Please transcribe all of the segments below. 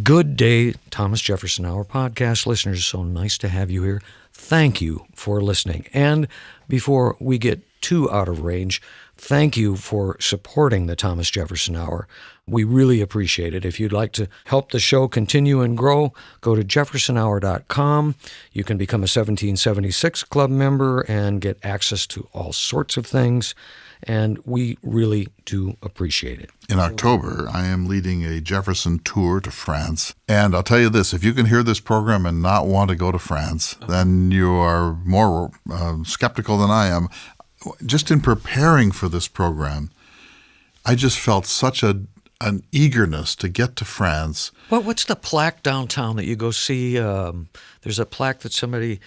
Good day, Thomas Jefferson Hour podcast listeners. So nice to have you here. Thank you for listening. And before we get too out of range, thank you for supporting the Thomas Jefferson Hour. We really appreciate it. If you'd like to help the show continue and grow, go to jeffersonhour.com. You can become a 1776 Club member and get access to all sorts of things. And we really do appreciate it. In October, I am leading a Jefferson tour to France. And I'll tell you this, if you can hear this program and not want to go to France, then you are more skeptical than I am. Just in preparing for this program, I just felt such an eagerness to get to France. Well, what's the plaque downtown that you go see? There's a plaque that somebody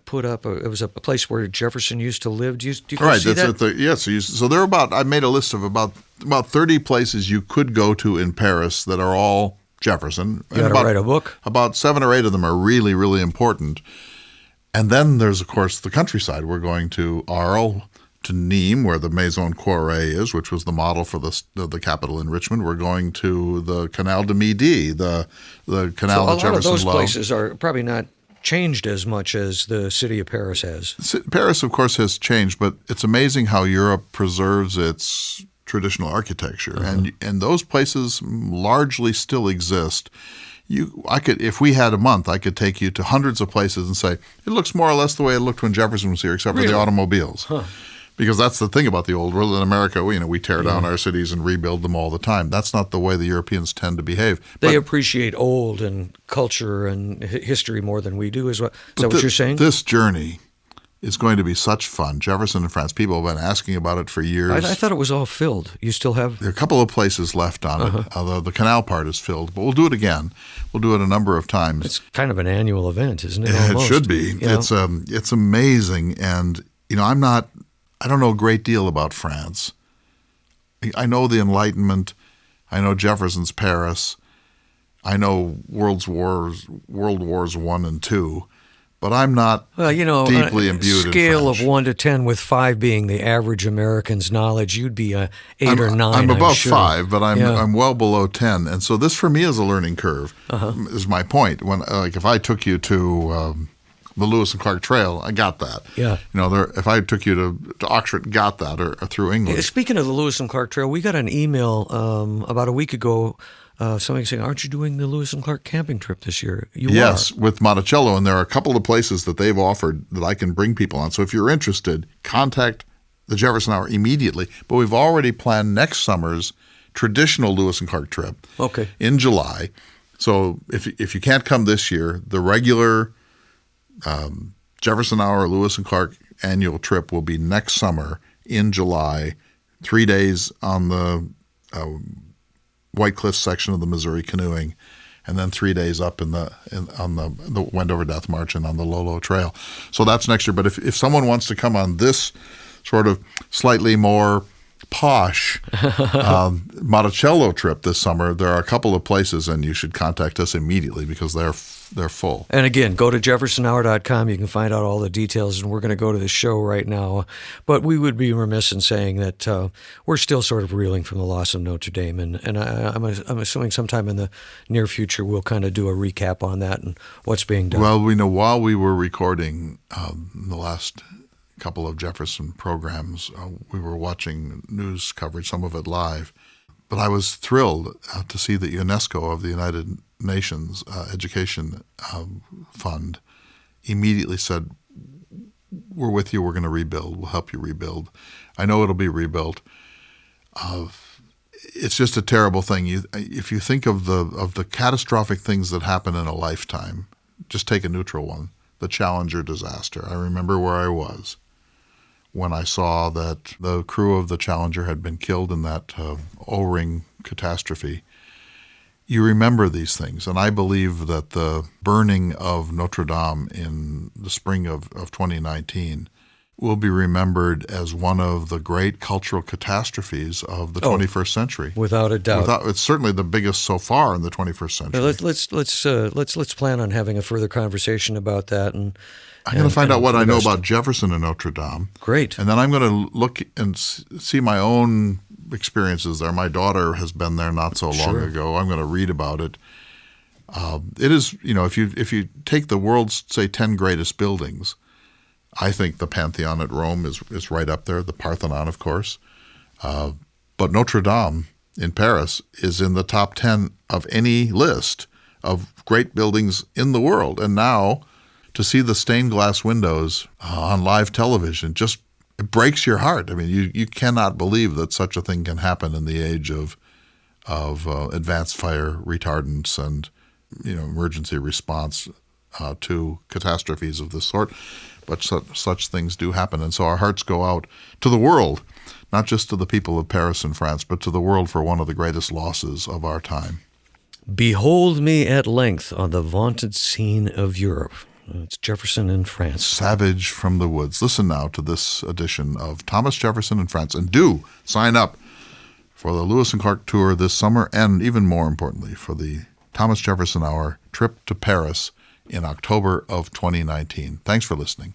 put up. It was a place where Jefferson used to live. Do you go see that? Yes. So there are I made a list of about 30 places you could go to in Paris that are all Jefferson. You got to write a book? About 7 or 8 of them are really, really important. And then there's, of course, the countryside. We're going to Arles, to Nîmes, where the Maison Quarré is, which was the model for the capital in Richmond. We're going to the Canal de Midi, the canal that Jefferson loved. So a lot of those places are probably not changed as much as the city of Paris has. Paris, of course, has changed, but it's amazing how Europe preserves its traditional architecture, and those places largely still exist. If we had a month, I could take you to hundreds of places and say, it looks more or less the way it looked when Jefferson was here, except for the automobiles. Huh. Because that's the thing about the old world. In America, we tear down our cities and rebuild them all the time. That's not the way the Europeans tend to behave. They appreciate old and culture and history more than we do. Is that what you're saying? This journey is going to be such fun. Jefferson and France, people have been asking about it for years. I thought it was all filled. You still have? There are a couple of places left on it, although the canal part is filled. But we'll do it again. We'll do it a number of times. It's kind of an annual event, isn't it? It should be. It's amazing. And, I don't know a great deal about France. I know the Enlightenment. I know Jefferson's Paris. I know World Wars I and II. But I'm not deeply imbued in French. Scale of 1 to 10, with 5 being the average American's knowledge, you'd be a 8 or 9. I'm above 5, but I'm well below 10, and so this for me is a learning curve. Is my point. When if I took you to the Lewis and Clark Trail, I got that. Yeah. If I took you to Oxford, got that, or through England. Speaking of the Lewis and Clark Trail, we got an email about a week ago. Somebody saying, aren't you doing the Lewis and Clark camping trip this year? Yes, with Monticello, and there are a couple of places that they've offered that I can bring people on. So if you're interested, contact the Jefferson Hour immediately. But we've already planned next summer's traditional Lewis and Clark trip in July. So if you can't come this year, the regular Jefferson Hour Lewis and Clark annual trip will be next summer in July, 3 days on the White Cliffs section of the Missouri canoeing, and then 3 days up on the Wendover Death March and on the Lolo Trail. So that's next year. But if someone wants to come on this sort of slightly more posh Monticello trip this summer, there are a couple of places, and you should contact us immediately because they're full. And again, go to jeffersonhour.com. You can find out all the details, and we're going to go to the show right now. But we would be remiss in saying that we're still sort of reeling from the loss of Notre Dame, and I'm assuming sometime in the near future we'll kind of do a recap on that and what's being done. Well, we know while we were recording the last couple of Jefferson programs, we were watching news coverage, some of it live. But I was thrilled to see that UNESCO of the United Nations Education Fund immediately said, we're with you, we're going to rebuild, we'll help you rebuild. I know it'll be rebuilt. It's just a terrible thing. If you think of the catastrophic things that happen in a lifetime, just take a neutral one, the Challenger disaster. I remember where I was when I saw that the crew of the Challenger had been killed in that O-ring catastrophe. You remember these things, and I believe that the burning of Notre Dame in the spring of 2019 will be remembered as one of the great cultural catastrophes of the 21st century. Without a doubt. It's certainly the biggest so far in the 21st century. Let's plan on having a further conversation about that. And I'm going to find out what I know about Jefferson and Notre Dame. Great. And then I'm going to look and see my own experiences there. My daughter has been there not so long ago. I'm going to read about it. It is, if you take the world's, say, 10 greatest buildings, I think the Pantheon at Rome is right up there, the Parthenon, of course. But Notre Dame in Paris is in the top 10 of any list of great buildings in the world. And now to see the stained glass windows on live television it breaks your heart. I mean, you cannot believe that such a thing can happen in the age of advanced fire retardants and emergency response to catastrophes of this sort. But such things do happen, and so our hearts go out to the world, not just to the people of Paris and France, but to the world for one of the greatest losses of our time. Behold me at length on the vaunted scene of Europe. It's Jefferson in France. Savage from the woods. Listen now to this edition of Thomas Jefferson in France, and do sign up for the Lewis and Clark tour this summer, and even more importantly, for the Thomas Jefferson Hour trip to Paris in October of 2019. Thanks for listening.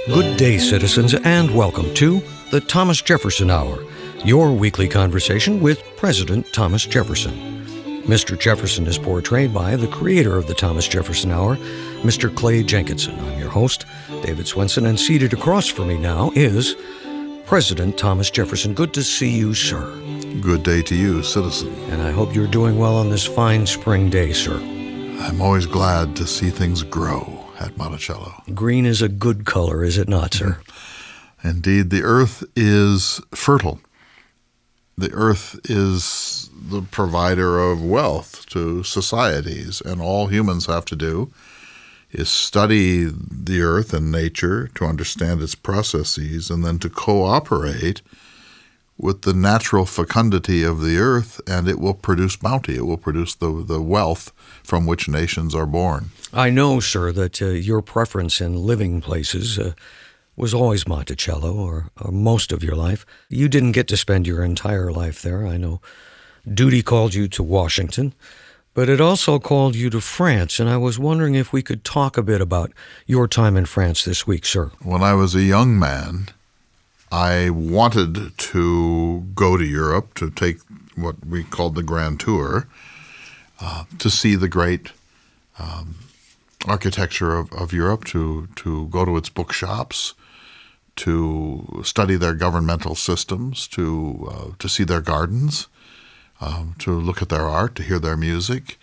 Good day, citizens, and welcome to the Thomas Jefferson Hour, your weekly conversation with President Thomas Jefferson. Mr. Jefferson is portrayed by the creator of the Thomas Jefferson Hour, Mr. Clay Jenkinson. I'm your host, David Swenson, and seated across from me now is President Thomas Jefferson. Good to see you, sir. Good day to you, citizen. And I hope you're doing well on this fine spring day, sir. I'm always glad to see things grow at Monticello. Green is a good color, is it not, sir? Indeed, the earth is fertile. The earth is the provider of wealth to societies, and all humans have to do is study the earth and nature to understand its processes, and then to cooperate with the natural fecundity of the earth, and it will produce bounty. It will produce the wealth from which nations are born. I know, sir, that your preference in living places was always Monticello, or most of your life. You didn't get to spend your entire life there. I know duty called you to Washington, but it also called you to France, and I was wondering if we could talk a bit about your time in France this week, sir. When I was a young man, I wanted to go to Europe to take what we called the Grand Tour, to see the great architecture of Europe, to go to its bookshops, to study their governmental systems, to see their gardens, to look at their art, to hear their music.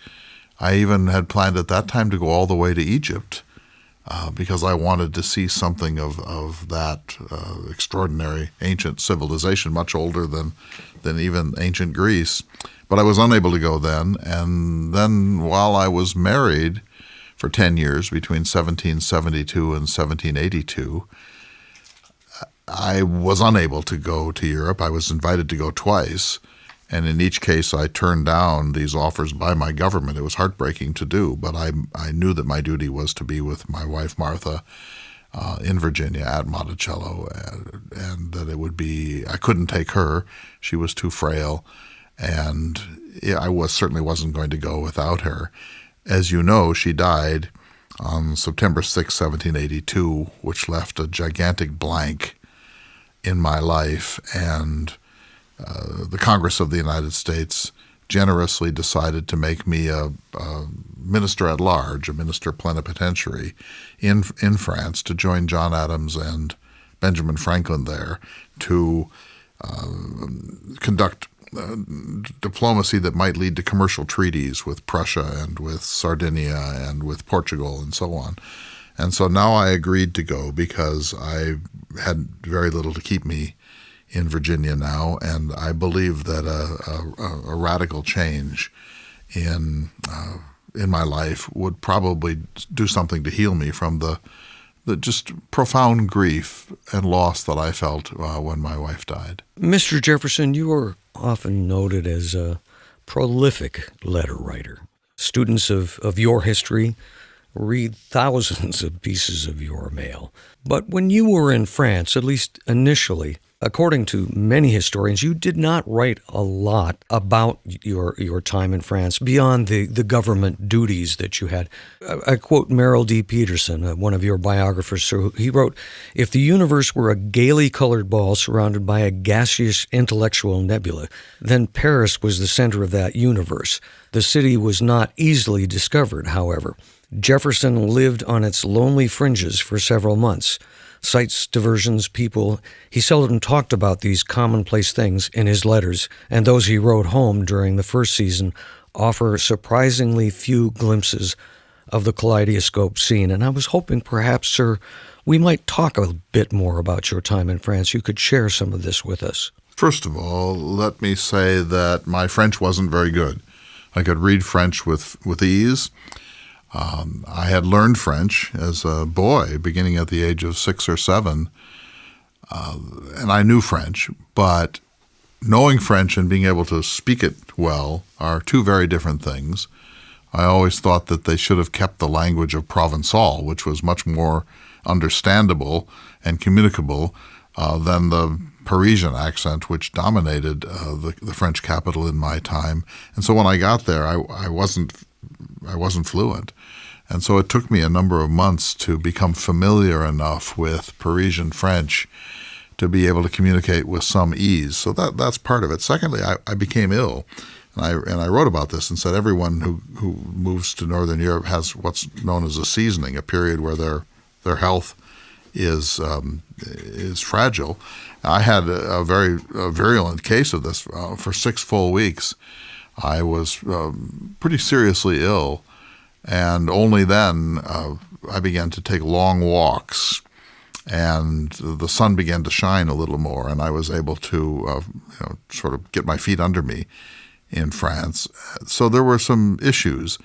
I even had planned at that time to go all the way to Egypt, because I wanted to see something of that extraordinary ancient civilization, much older than even ancient Greece. But I was unable to go then. And then while I was married for 10 years, between 1772 and 1782, I was unable to go to Europe. I was invited to go twice. And in each case, I turned down these offers by my government. It was heartbreaking to do, but I knew that my duty was to be with my wife, Martha, in Virginia at Monticello, and that it would be, I couldn't take her. She was too frail, and I certainly wasn't going to go without her. As you know, she died on September 6, 1782, which left a gigantic blank in my life, and the Congress of the United States generously decided to make me a minister at large, a minister plenipotentiary in France, to join John Adams and Benjamin Franklin there to conduct diplomacy that might lead to commercial treaties with Prussia and with Sardinia and with Portugal and so on. And so now I agreed to go because I had very little to keep me in Virginia now, and I believe that a radical change in my life would probably do something to heal me from the just profound grief and loss that I felt when my wife died. Mr. Jefferson, you are often noted as a prolific letter writer. Students of your history read thousands of pieces of your mail. But when you were in France, at least initially, According to many historians, you did not write a lot about your time in France beyond the government duties that you had. I quote Merrill D. Peterson, one of your biographers. So he wrote, "If the universe were a gaily colored ball surrounded by a gaseous intellectual nebula, then Paris was the center of that universe. The city was not easily discovered, however. Jefferson lived on its lonely fringes for several months. Sights, diversions, people. He seldom talked about these commonplace things in his letters, and those he wrote home during the first season offer surprisingly few glimpses of the kaleidoscope scene." And I was hoping perhaps, sir, we might talk a bit more about your time in France. You could share some of this with us. First of all, let me say that my French wasn't very good. I could read French with ease. I had learned French as a boy, beginning at the age of 6 or 7, and I knew French, but knowing French and being able to speak it well are two very different things. I always thought that they should have kept the language of Provençal, which was much more understandable and communicable than the Parisian accent, which dominated the French capital in my time. And so when I got there, I wasn't fluent. And so it took me a number of months to become familiar enough with Parisian French to be able to communicate with some ease. So that's part of it. Secondly, I became ill. And I wrote about this and said everyone who moves to Northern Europe has what's known as a seasoning, a period where their health is fragile. I had a very virulent case of this for 6 full weeks. I was pretty seriously ill, and only then I began to take long walks, and the sun began to shine a little more, and I was able to sort of get my feet under me in France. So there were some issues,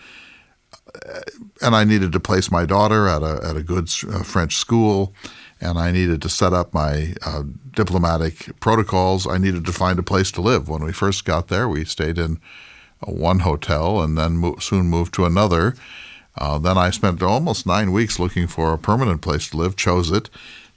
and I needed to place my daughter at a good French school, and I needed to set up my diplomatic protocols. I needed to find a place to live. When we first got there, we stayed in one hotel and then soon moved to another. Then I spent almost 9 weeks looking for a permanent place to live, chose it.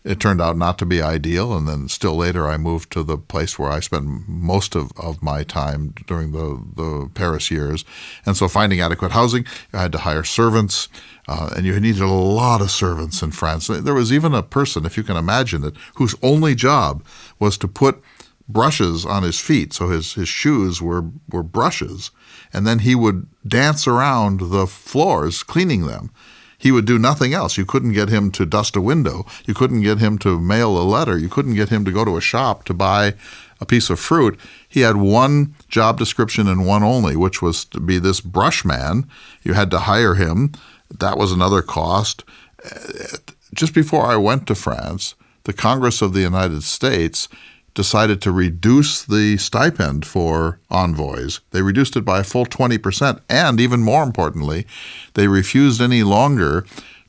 It turned out not to be ideal, and then still later I moved to the place where I spent most of my time during the Paris years. And so finding adequate housing, I had to hire servants, and you needed a lot of servants in France. There was even a person, if you can imagine it, whose only job was to put brushes on his feet, so his shoes were brushes, and then he would dance around the floors cleaning them. He would do nothing else. You couldn't get him to dust a window. You couldn't get him to mail a letter. You couldn't get him to go to a shop to buy a piece of fruit. He had one job description and one only, which was to be this brush man. You had to hire him. That was another cost. Just before I went to France, the Congress of the United States decided to reduce the stipend for envoys. They reduced it by a full 20%, and even more importantly, they refused any longer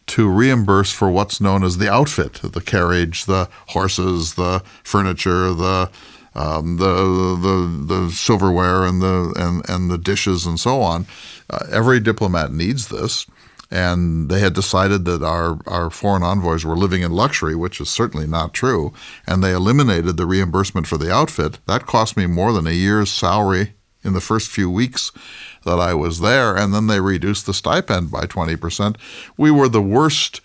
to reimburse for what's known as the outfit, the carriage, the horses, the furniture, the silverware, and the dishes, and so on. Every diplomat needs this. And they had decided that our foreign envoys were living in luxury, which is certainly not true, and they eliminated the reimbursement for the outfit. That cost me more than a year's salary in the first few weeks that I was there, and then they reduced the stipend by 20%. We were the worst,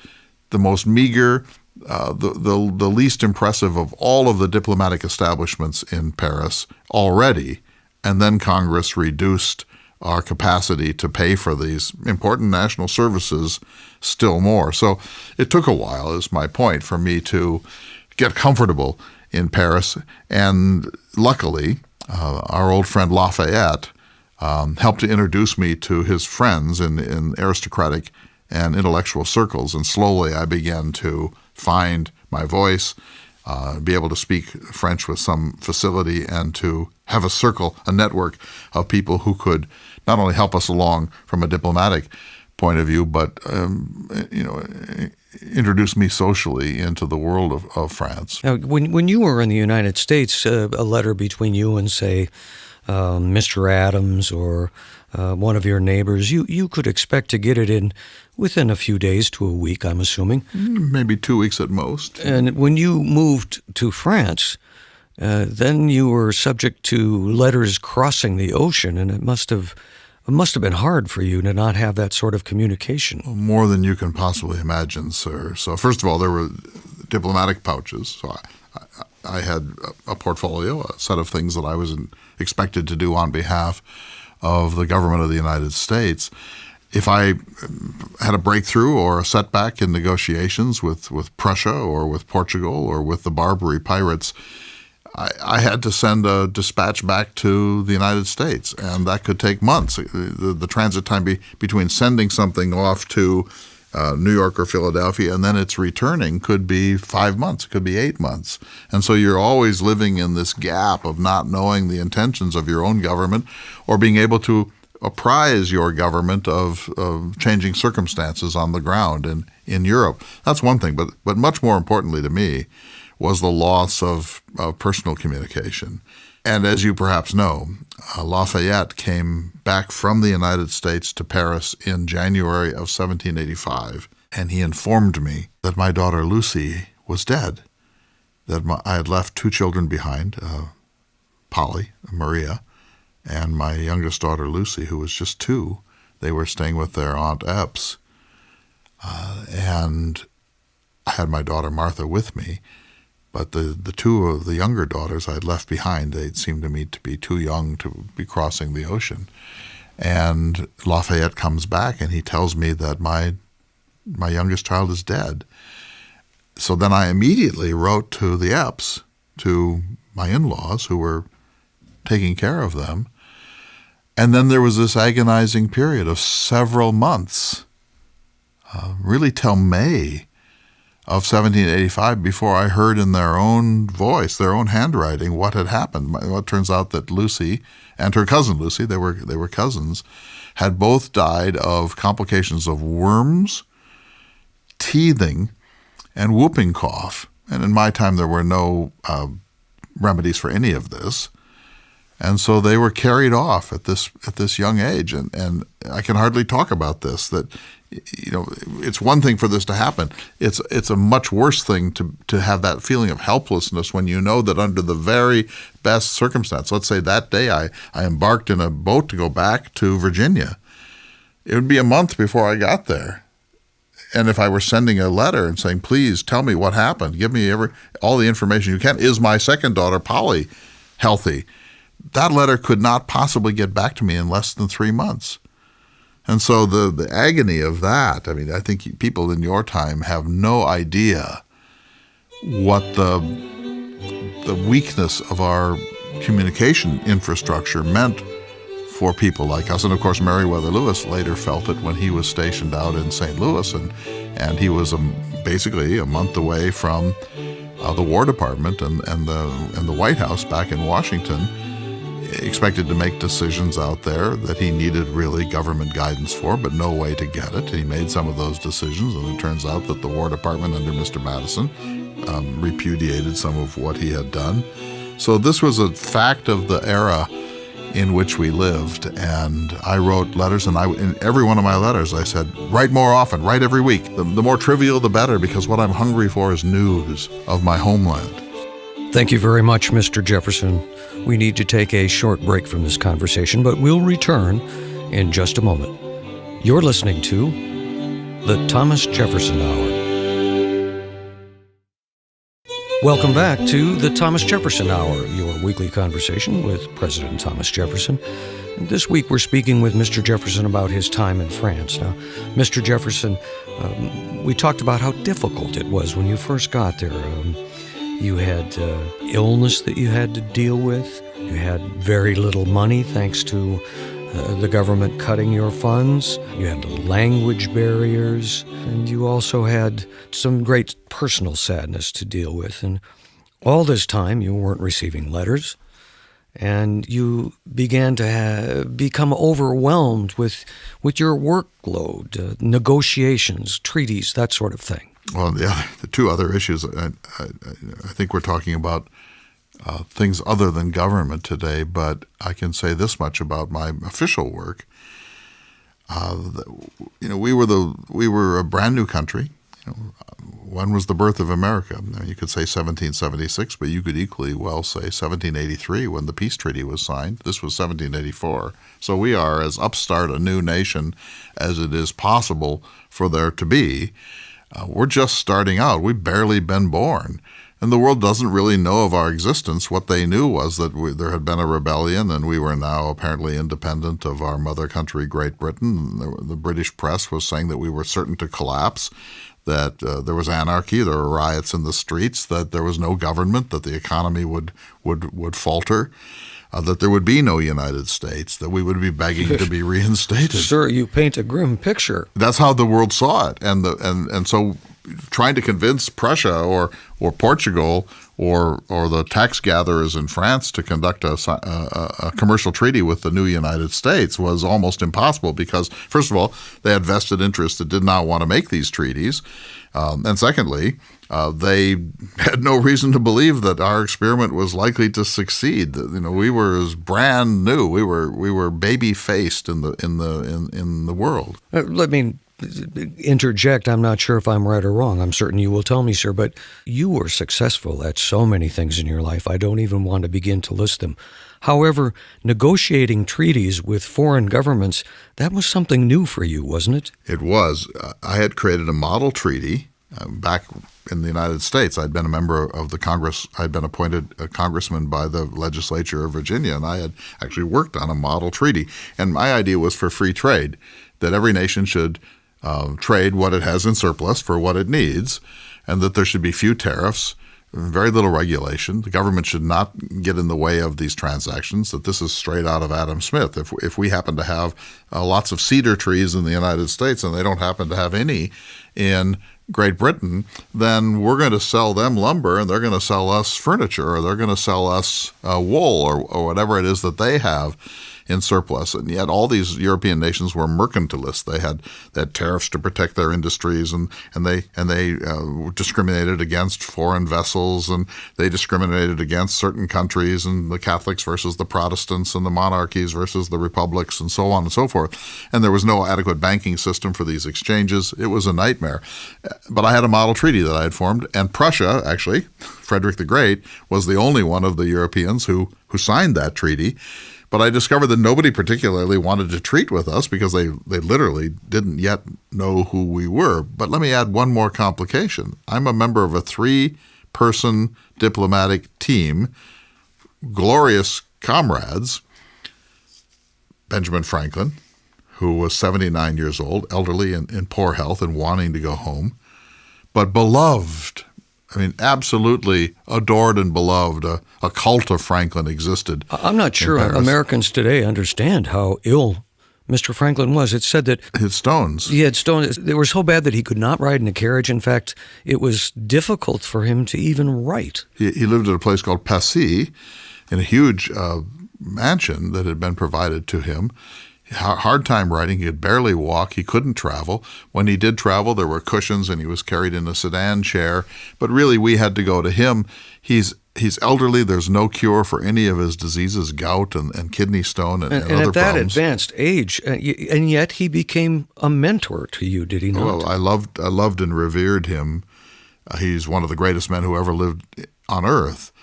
the most meager, the least impressive of all of the diplomatic establishments in Paris already, and then Congress reduced our capacity to pay for these important national services still more. So it took a while, is my point, for me to get comfortable in Paris. And luckily, our old friend Lafayette helped to introduce me to his friends in aristocratic and intellectual circles. And slowly I began to find my voice, be able to speak French with some facility, and to have a circle, a network of people who could not only help us along from a diplomatic point of view, but introduce me socially into the world of France. Now, when you were in the United States, a letter between you and, say, Mr. Adams or one of your neighbors, you could expect to get it in within a few days to a week, I'm assuming. Maybe 2 weeks at most. And when you moved to France, then you were subject to letters crossing the ocean, and it must have been hard for you to not have that sort of communication. More than you can possibly imagine, sir. So first of all, there were diplomatic pouches. So I had a portfolio, a set of things that I was expected to do on behalf of the government of the United States. If I had a breakthrough or a setback in negotiations with Prussia or with Portugal or with the Barbary pirates, I had to send a dispatch back to the United States, and that could take months. The transit time between sending something off to New York or Philadelphia and then it's returning could be 5 months, it could be 8 months. And so you're always living in this gap of not knowing the intentions of your own government or being able to apprise your government of changing circumstances on the ground in Europe. That's one thing, but much more importantly to me was the loss of personal communication. And as you perhaps know, Lafayette came back from the United States to Paris in January of 1785, and he informed me that my daughter Lucy was dead, that I had left 2 children behind, Polly, Maria, and my youngest daughter Lucy, who was just 2. They were staying with their Aunt Epps, and I had my daughter Martha with me. But the 2 of the younger daughters I had left behind, they seemed to me to be too young to be crossing the ocean. And Lafayette comes back and he tells me that my youngest child is dead. So then I immediately wrote to the Epps, to my in-laws who were taking care of them. And then there was this agonizing period of several months, really till May of 1785, before I heard in their own voice, their own handwriting, what had happened. Well, it turns out that Lucy and her cousin Lucy, they were cousins, had both died of complications of worms, teething, and whooping cough. And in my time, there were no remedies for any of this. And so they were carried off at this young age. And I can hardly talk about this, that it's one thing for this to happen. It's a much worse thing to have that feeling of helplessness when you know that under the very best circumstance, let's say that day I embarked in a boat to go back to Virginia. It would be a month before I got there. And if I were sending a letter and saying, please tell me what happened, give me all the information you can, is my second daughter, Polly, healthy? That letter could not possibly get back to me in less than 3 months. And so the agony of that, I mean, I think people in your time have no idea what the weakness of our communication infrastructure meant for people like us. And of course, Meriwether Lewis later felt it when he was stationed out in St. Louis, and he was basically a month away from the War Department and the White House back in Washington, expected to make decisions out there that he needed really government guidance for, but no way to get it. He made some of those decisions, and it turns out that the War Department under Mr. Madison repudiated some of what he had done. So this was a fact of the era in which we lived, and I wrote letters, and in every one of my letters I said, write more often, write every week. The more trivial, the better, because what I'm hungry for is news of my homeland. Thank you very much, Mr. Jefferson. We need to take a short break from this conversation, but we'll return in just a moment. You're listening to The Thomas Jefferson Hour. Welcome back to The Thomas Jefferson Hour, your weekly conversation with President Thomas Jefferson. And this week we're speaking with Mr. Jefferson about his time in France. Now, Mr. Jefferson, we talked about how difficult it was when you first got there. You had illness that you had to deal with. You had very little money thanks to the government cutting your funds. You had language barriers. And you also had some great personal sadness to deal with. And all this time you weren't receiving letters. And you began to become overwhelmed with your workload, negotiations, treaties, that sort of thing. Well, the 2 other issues, I think we're talking about things other than government today, but I can say this much about my official work. We were a brand new country, When was the birth of America? You could say 1776, but you could equally well say 1783 when the peace treaty was signed. This was 1784. So we are as upstart a new nation as it is possible for there to be. We're just starting out. We've barely been born. And the world doesn't really know of our existence. What they knew was that there had been a rebellion, and we were now apparently independent of our mother country, Great Britain. The British press was saying that we were certain to collapse, that there was anarchy, there were riots in the streets, that there was no government, that the economy would falter, that there would be no United States, that we would be begging to be reinstated. Sir, you paint a grim picture. That's how the world saw it, and so trying to convince Prussia or Portugal or the tax gatherers in France to conduct a commercial treaty with the new United States was almost impossible because, first of all, they had vested interests that did not want to make these treaties, and secondly, they had no reason to believe that our experiment was likely to succeed. We were as brand new. We were baby faced in the world. Let me interject. I'm not sure if I'm right or wrong. I'm certain you will tell me, sir, but you were successful at so many things in your life. I don't even want to begin to list them. However, negotiating treaties with foreign governments, that was something new for you, wasn't it? It was. I had created a model treaty back in the United States. I'd been a member of the Congress. I'd been appointed a congressman by the legislature of Virginia, and I had actually worked on a model treaty. And my idea was for free trade, that every nation should trade what it has in surplus for what it needs, and that there should be few tariffs, very little regulation. The government should not get in the way of these transactions, that this is straight out of Adam Smith. If we happen to have lots of cedar trees in the United States and they don't happen to have any in Great Britain, then we're going to sell them lumber and they're going to sell us furniture, or they're going to sell us wool or whatever it is that they have in surplus. And yet all these European nations were mercantilists. They had tariffs to protect their industries, and they discriminated against foreign vessels, and they discriminated against certain countries, and the Catholics versus the Protestants, and the monarchies versus the republics, and so on and so forth. And there was no adequate banking system for these exchanges. It was a nightmare. But I had a model treaty that I had formed, and Prussia, actually, Frederick the Great, was the only one of the Europeans who signed that treaty. But I discovered that nobody particularly wanted to treat with us because they literally didn't yet know who we were. But let me add one more complication. I'm a member of a 3-person diplomatic team, glorious comrades. Benjamin Franklin, who was 79 years old, elderly and in poor health and wanting to go home, but beloved. I mean, absolutely adored and beloved. A cult of Franklin existed. I'm not sure Americans today understand how ill Mr. Franklin was. It's said that he had stones. He had stones. They were so bad that he could not ride in a carriage. In fact, it was difficult for him to even write. He lived at a place called Passy in a huge mansion that had been provided to him. Hard time writing. He could barely walk. He couldn't travel. When he did travel, there were cushions, and he was carried in a sedan chair. But really, we had to go to him. He's elderly. There's no cure for any of his diseases, gout and kidney stone and other problems. And at that advanced age, and yet he became a mentor to you, did he not? Well, I loved and revered him. He's one of the greatest men who ever lived on earth.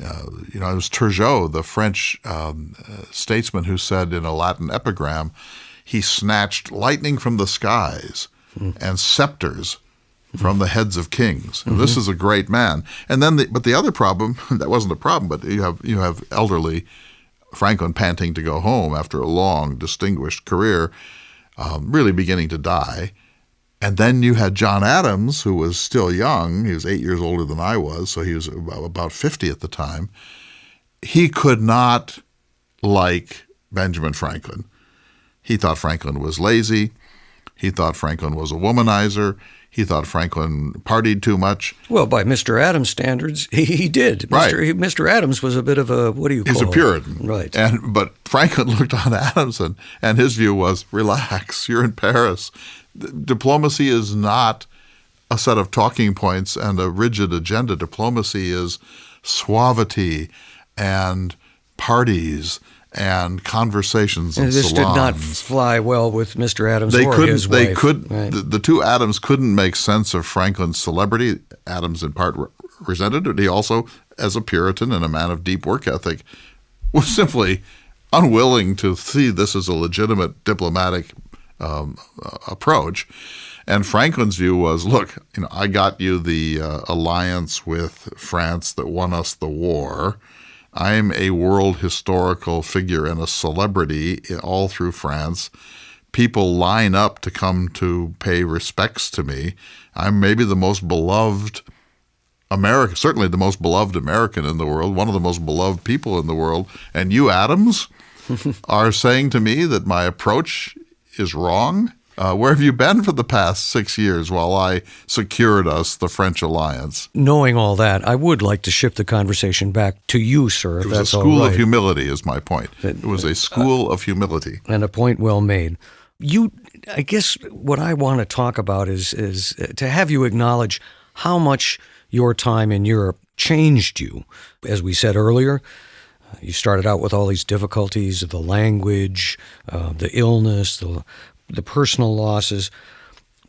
It was Turgot, the French statesman, who said in a Latin epigram, he snatched lightning from the skies and scepters from the heads of kings. And this is a great man. And then, but the other problem, that wasn't a problem, but you have elderly Franklin panting to go home after a long, distinguished career, really beginning to die. And then you had John Adams, who was still young. He was 8 years older than I was, so he was about 50 at the time. He could not like Benjamin Franklin. He thought Franklin was lazy. He thought Franklin was a womanizer. He thought Franklin partied too much. Well, by Mr. Adams' standards, he did. Right. Mr. Adams was a bit of a, what do you call it? He's a Puritan. Right. But Franklin looked on Adams, and his view was, relax, you're in Paris. Diplomacy is not a set of talking points and a rigid agenda. Diplomacy is suavity and parties and conversations in And this salons. did not fly well with Mr. Adams They or couldn't. his They wife. could. Right. The two Adams couldn't make sense of Franklin's celebrity. Adams, in part, resented it. He also, as a Puritan and a man of deep work ethic, was simply unwilling to see this as a legitimate diplomatic approach. And Franklin's view was, look, I got you the alliance with France that won us the war. I'm a world historical figure and a celebrity all through France. People line up to come to pay respects to me. I'm maybe the most beloved American, certainly the most beloved American in the world, one of the most beloved people in the world. And you, Adams, are saying to me that my approach is wrong? Where have you been for the past 6 years while I secured us the French alliance? Knowing all that, I would like to shift the conversation back to you, sir, if It was a that's all school of right. humility, is my point. It was a school of humility. And a point well made. I guess what I want to talk about is to have you acknowledge how much your time in Europe changed you. As we said earlier, you started out with all these difficulties, the language, the illness, the personal losses,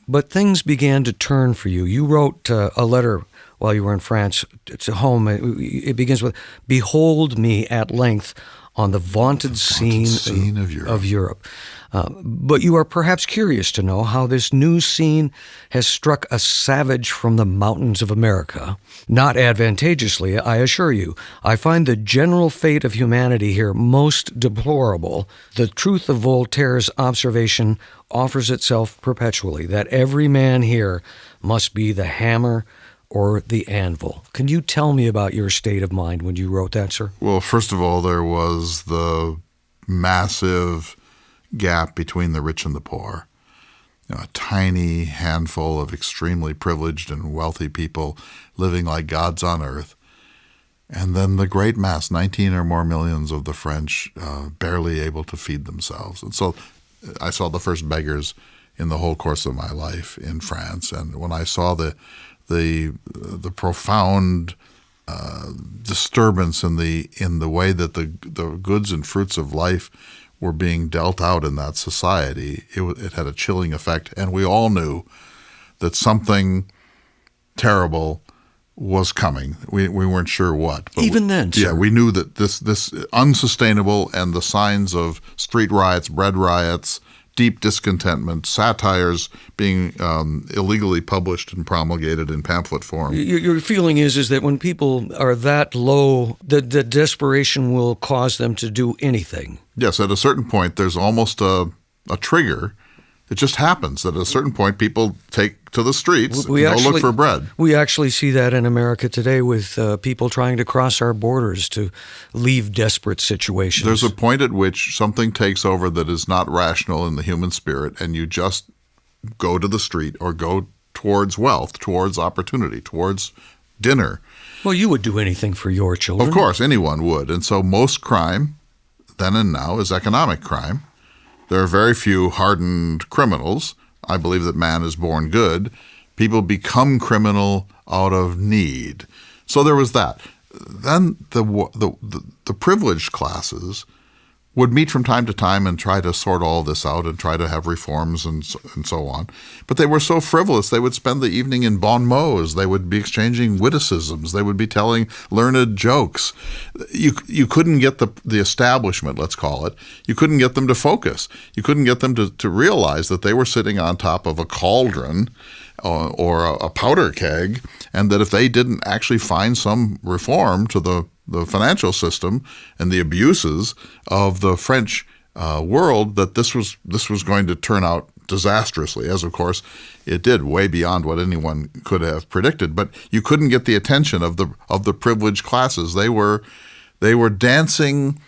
but things began to turn for you. You wrote a letter while you were in France to home. It begins with, "Behold me at length on the vaunted scene of Europe." But you are perhaps curious to know how this new scene has struck a savage from the mountains of America. Not advantageously, I assure you. I find the general fate of humanity here most deplorable. The truth of Voltaire's observation offers itself perpetually, that every man here must be the hammer or the anvil. Can you tell me about your state of mind when you wrote that, sir? Well, first of all, there was the massive gap between the rich and the poor. A tiny handful of extremely privileged and wealthy people living like gods on earth. And then the great mass, 19 or more millions of the French, barely able to feed themselves. And so I saw the first beggars in the whole course of my life in France. And when I saw the profound disturbance in the way that the goods and fruits of life were being dealt out in that society, it had a chilling effect. And we all knew that something terrible was coming. We weren't sure what. But Even then, sir. Yeah, we knew that this unsustainable, and the signs of street riots, bread riots, deep discontentment, satires being illegally published and promulgated in pamphlet form. Your feeling is that when people are that low, the desperation will cause them to do anything. Yes, at a certain point, there's almost a trigger. It just happens that at a certain point, people take to the streets and go look for bread. We actually see that in America today with people trying to cross our borders to leave desperate situations. There's a point at which something takes over that is not rational in the human spirit, and you just go to the street or go towards wealth, towards opportunity, towards dinner. Well, you would do anything for your children. Of course, anyone would. And so most crime, then and now, is economic crime. There are very few hardened criminals. I believe that man is born good. People become criminal out of need. So there was that. Then the privileged classes would meet from time to time and try to sort all this out and try to have reforms and so on. But they were so frivolous, they would spend the evening in bon mots. They would be exchanging witticisms. They would be telling learned jokes. You couldn't get the establishment, let's call it, you couldn't get them to focus. You couldn't get them to realize that they were sitting on top of a cauldron or a powder keg, and that if they didn't actually find some reform to the financial system and the abuses of the French world, that this was going to turn out disastrously, as of course it did, way beyond what anyone could have predicted. But you couldn't get the attention of the privileged classes. They were dancing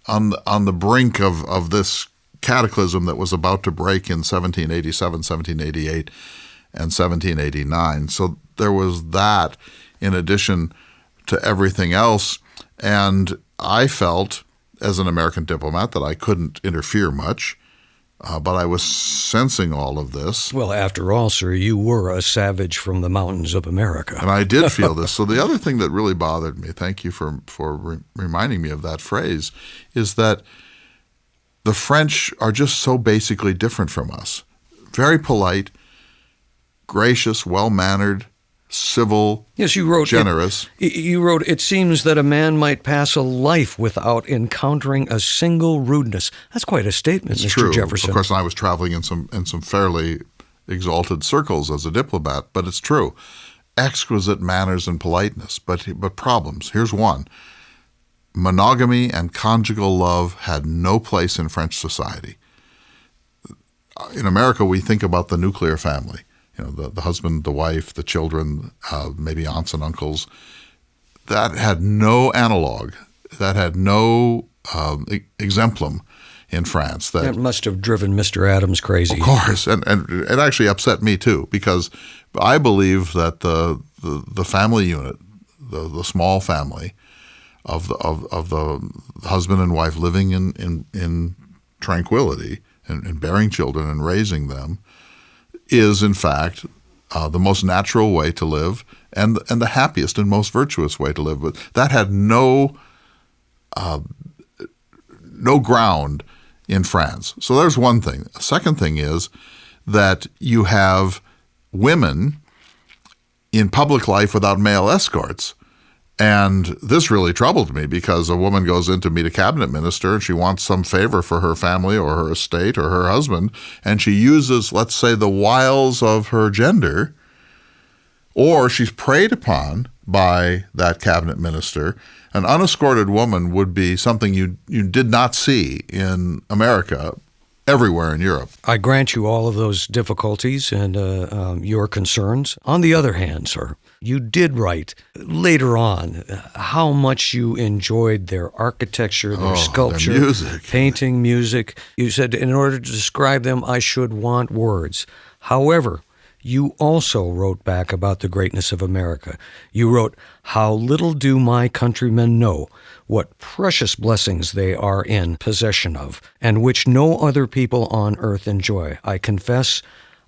on the brink of this cataclysm that was about to break in 1787, 1788, and 1789. So there was that in addition to everything else. And I felt, as an American diplomat, that I couldn't interfere much. But I was sensing all of this. Well, after all, sir, you were a savage from the mountains of America. And I did feel this. So the other thing that really bothered me, thank you for reminding me of that phrase, is that the French are just so basically different from us. Very polite, gracious, well-mannered, civil, yes, you wrote, generous. You wrote, it seems that a man might pass a life without encountering a single rudeness. That's quite a statement, It's Mr. true. Jefferson. Of course, I was traveling in some fairly exalted circles as a diplomat, but it's true. Exquisite manners and politeness, but problems. Here's one. Monogamy and conjugal love had no place in French society. In America, we think about the nuclear family. You know, the husband, the wife, the children, maybe aunts and uncles. That had no analog. That had no exemplum in France. That must have driven Mr. Adams crazy. Of course, and it actually upset me too, because I believe that the family unit, the small family of the husband and wife living in tranquility and bearing children and raising them, is in fact the most natural way to live and the happiest and most virtuous way to live. But that had no ground in France. So there's one thing. A second thing is that you have women in public life without male escorts. And this really troubled me, because a woman goes in to meet a cabinet minister and she wants some favor for her family or her estate or her husband, and she uses, let's say, the wiles of her gender, or she's preyed upon by that cabinet minister. An unescorted woman would be something you did not see in America, everywhere in Europe. I grant you all of those difficulties and your concerns. On the other hand, sir, you did write later on how much you enjoyed their architecture, their sculpture, their music. Painting, music. You said, in order to describe them, I should want words. However, you also wrote back about the greatness of America. You wrote, how little do my countrymen know what precious blessings they are in possession of, and which no other people on earth enjoy. I confess,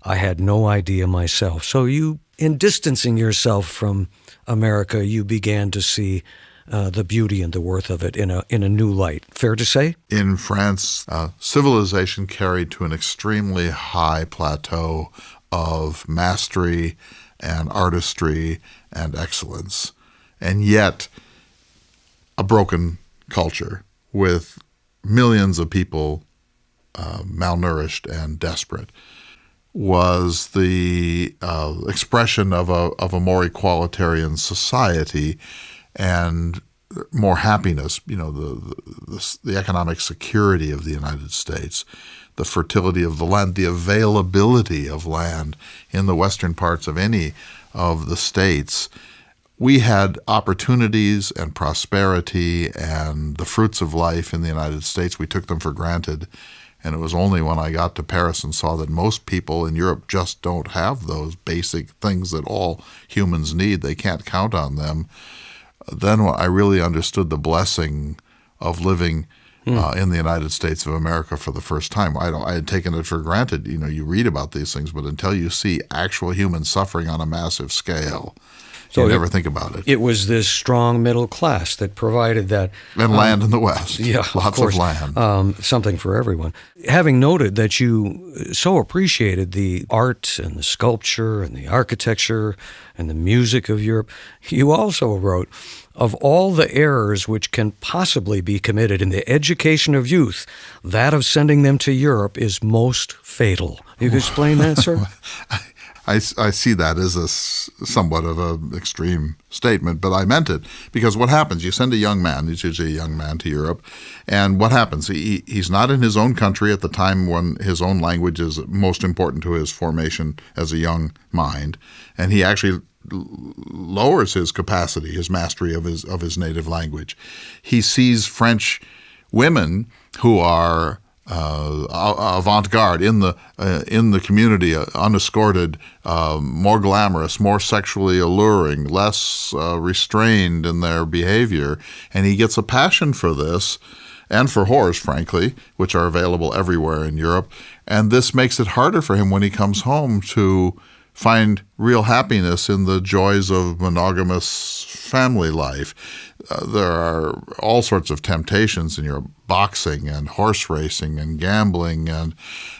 I had no idea myself. So you, in distancing yourself from America, you began to see the beauty and the worth of it in a new light. Fair to say? In France, civilization carried to an extremely high plateau of mastery and artistry and excellence, and yet a broken culture with millions of people malnourished and desperate was the expression of a more egalitarian society and more happiness. You know, the economic security of the United States, the fertility of the land, the availability of land in the western parts of any of the states. We had opportunities and prosperity and the fruits of life in the United States. We took them for granted. And it was only when I got to Paris and saw that most people in Europe just don't have those basic things that all humans need. They can't count on them. Then I really understood the blessing of living in the United States of America for the first time. I had taken it for granted. You know, you read about these things, but until you see actual human suffering on a massive scale, you never think about it. It was this strong middle class that provided that. And land in the West. Yeah, lots of land. Something for everyone. Having noted that you so appreciated the art and the sculpture and the architecture and the music of Europe, you also wrote, of all the errors which can possibly be committed in the education of youth, that of sending them to Europe is most fatal. You can explain that, sir? I see that as somewhat of an extreme statement, but I meant it, because what happens? You send a young man, he's usually a young man, to Europe, and what happens? He's not in his own country at the time when his own language is most important to his formation as a young mind, and he actually lowers his capacity, his mastery of his native language. He sees French women who are avant-garde in the community, unescorted, more glamorous, more sexually alluring, less restrained in their behavior, and he gets a passion for this, and for whores, frankly, which are available everywhere in Europe. And this makes it harder for him when he comes home to find real happiness in the joys of monogamous family life. There are all sorts of temptations in your boxing and horse racing and gambling and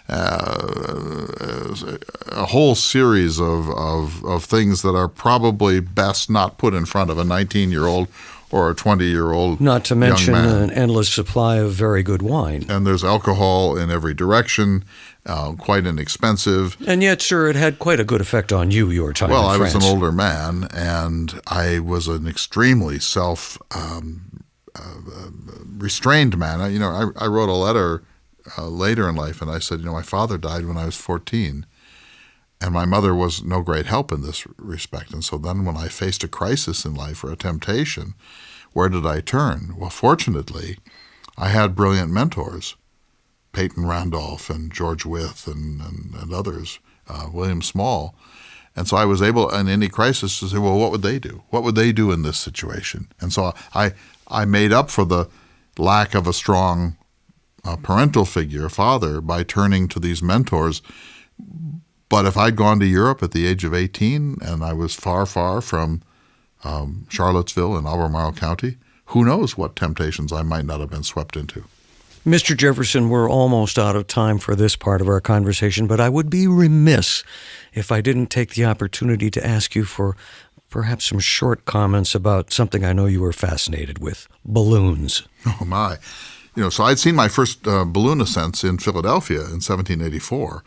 a whole series of things that are probably best not put in front of a 19-year-old or a 20-year-old Not to mention young man. an endless supply of very good wine. And there's alcohol in every direction, quite inexpensive. And yet, sir, it had quite a good effect on you, your time Well, in I France. was an older man, and I was an extremely restrained man. I wrote a letter later in life, and I said, my father died when I was 14, and my mother was no great help in this respect. And so then when I faced a crisis in life or a temptation, where did I turn? Well, fortunately, I had brilliant mentors, Peyton Randolph and George Wythe and others, William Small. And so I was able, in any crisis, to say, well, what would they do? What would they do in this situation? And so I made up for the lack of a strong parental figure, father, by turning to these mentors. But if I'd gone to Europe at the age of 18 and I was far, far from Charlottesville in Albemarle County, who knows what temptations I might not have been swept into. Mr. Jefferson, we're almost out of time for this part of our conversation, but I would be remiss if I didn't take the opportunity to ask you for perhaps some short comments about something I know you were fascinated with, balloons. Oh, my. So I'd seen my first balloon ascents in Philadelphia in 1784,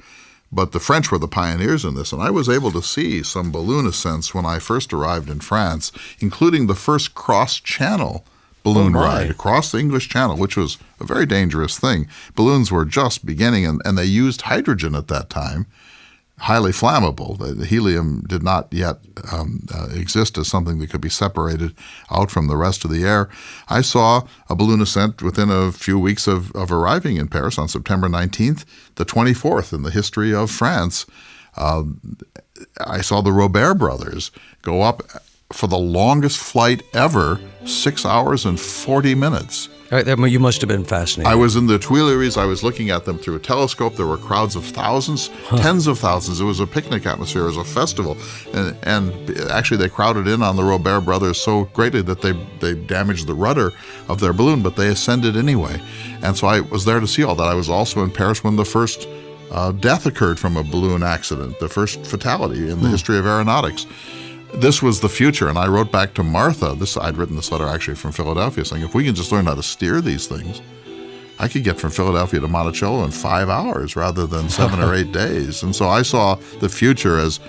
but the French were the pioneers in this, and I was able to see some balloon ascents when I first arrived in France, including the first cross-channel balloon ride across the English Channel, which was a very dangerous thing. Balloons were just beginning, and they used hydrogen at that time, highly flammable. The helium did not yet exist as something that could be separated out from the rest of the air. I saw a balloon ascent within a few weeks of arriving in Paris on September 19th, the 24th in the history of France. I saw the Robert brothers go up for the longest flight ever, 6 hours and 40 minutes. You must have been fascinated. I was in the Tuileries. I was looking at them through a telescope. There were crowds of thousands, tens of thousands. It was a picnic atmosphere. It was a festival. And actually, they crowded in on the Robert brothers so greatly that they damaged the rudder of their balloon, but they ascended anyway. And so I was there to see all that. I was also in Paris when the first death occurred from a balloon accident, the first fatality in the history of aeronautics. This was the future, and I wrote back to Martha. I'd written this letter actually from Philadelphia, saying if we can just learn how to steer these things, I could get from Philadelphia to Monticello in 5 hours rather than 7 or 8 days. And so I saw the future as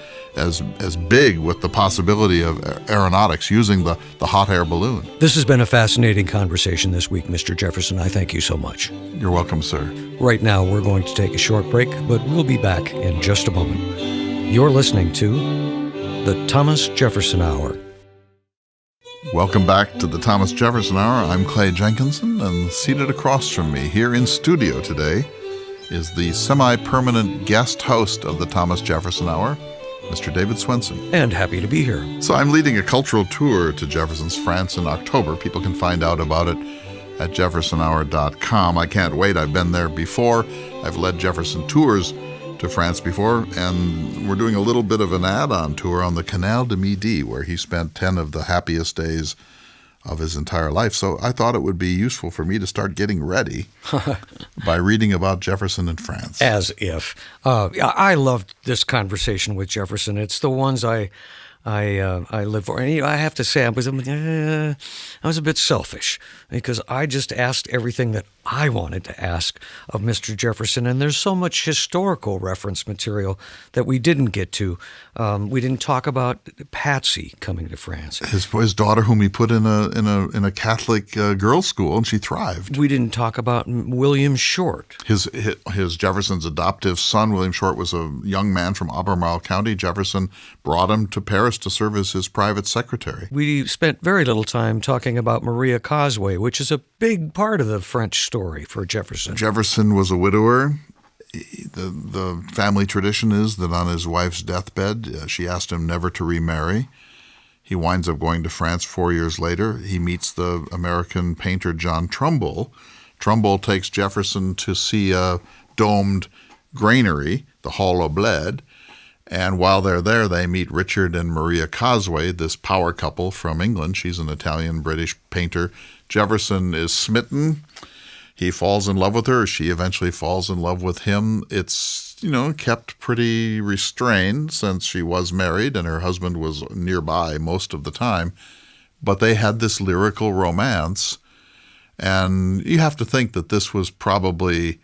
big with the possibility of aeronautics using the hot air balloon. This has been a fascinating conversation this week, Mr. Jefferson. I thank you so much. You're welcome, sir. Right now, we're going to take a short break, but we'll be back in just a moment. You're listening to the Thomas Jefferson Hour. Welcome back to the Thomas Jefferson Hour. I'm Clay Jenkinson, and seated across from me here in studio today is the semi-permanent guest host of the Thomas Jefferson Hour, Mr. David Swenson. And happy to be here. So I'm leading a cultural tour to Jefferson's France in October. People can find out about it at jeffersonhour.com. I can't wait. I've been there before. I've led Jefferson tours to France before, and we're doing a little bit of an add-on tour on the Canal de Midi, where he spent 10 of the happiest days of his entire life. So I thought it would be useful for me to start getting ready by reading about Jefferson in France. As if. I loved this conversation with Jefferson. It's the ones I live for. And I have to say, I was a bit selfish because I just asked everything that I wanted to ask of Mr. Jefferson, and there's so much historical reference material that we didn't get to. We didn't talk about Patsy coming to France. His daughter, whom he put in a Catholic girls' school, and she thrived. We didn't talk about William Short. His Jefferson's adoptive son, William Short, was a young man from Albemarle County. Jefferson brought him to Paris to serve as his private secretary. We spent very little time talking about Maria Causeway, which is a big part of the French story for Jefferson. Jefferson was a widower. The family tradition is that on his wife's deathbed, she asked him never to remarry. He winds up going to France 4 years later. He meets the American painter John Trumbull. Trumbull takes Jefferson to see a domed granary, the Hall of Bled. And while they're there, they meet Richard and Maria Cosway, this power couple from England. She's an Italian-British painter. Jefferson is smitten. He falls in love with her. She eventually falls in love with him. It's, kept pretty restrained since she was married and her husband was nearby most of the time. But they had this lyrical romance. And you have to think that this was probably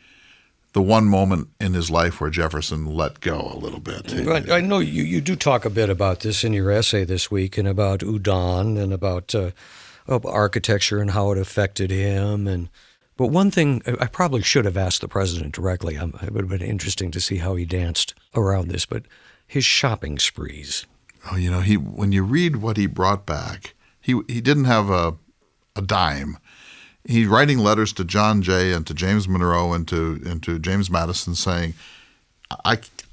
the one moment in his life where Jefferson let go a little bit. I know you do talk a bit about this in your essay this week, and about Udon and about architecture and how it affected him. But one thing I probably should have asked the president directly. It would have been interesting to see how he danced around this. But his shopping sprees. Oh, when you read what he brought back, he didn't have a dime. He's writing letters to John Jay and to James Monroe and to James Madison saying,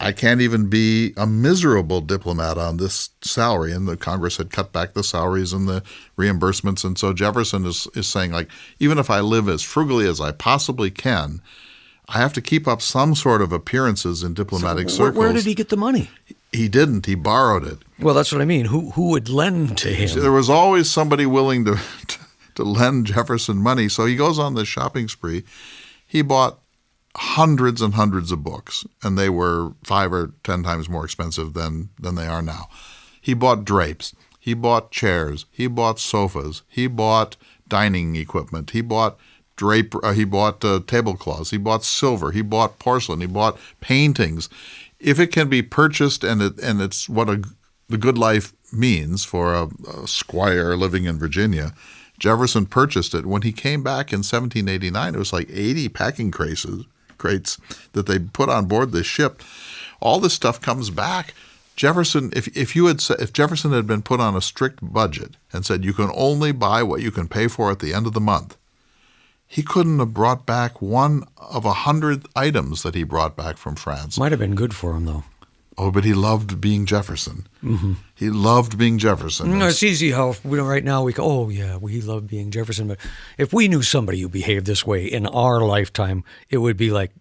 I can't even be a miserable diplomat on this salary. And the Congress had cut back the salaries and the reimbursements. And so Jefferson is saying, even if I live as frugally as I possibly can, I have to keep up some sort of appearances in diplomatic circles. Where did he get the money? He didn't. He borrowed it. Well, that's what I mean. Who would lend to him? There was always somebody willing to lend Jefferson money. So he goes on this shopping spree. He bought hundreds and hundreds of books, and they were 5 or 10 times more expensive than they are now. He bought drapes. He bought chairs. He bought sofas. He bought dining equipment. He bought tablecloths. He bought silver. He bought porcelain. He bought paintings. If it can be purchased, and it's what the good life means for a squire living in Virginia, Jefferson purchased it. When he came back in 1789, it was like 80 packing crates that they put on board this ship. All this stuff comes back. Jefferson, if Jefferson had been put on a strict budget and said you can only buy what you can pay for at the end of the month, he couldn't have brought back one of 100 items that he brought back from France. Might have been good for him, though. Oh, but he loved being Jefferson. Mm-hmm. He loved being Jefferson. It's easy how right now we go, oh, yeah, we love being Jefferson. But if we knew somebody who behaved this way in our lifetime, it would be like,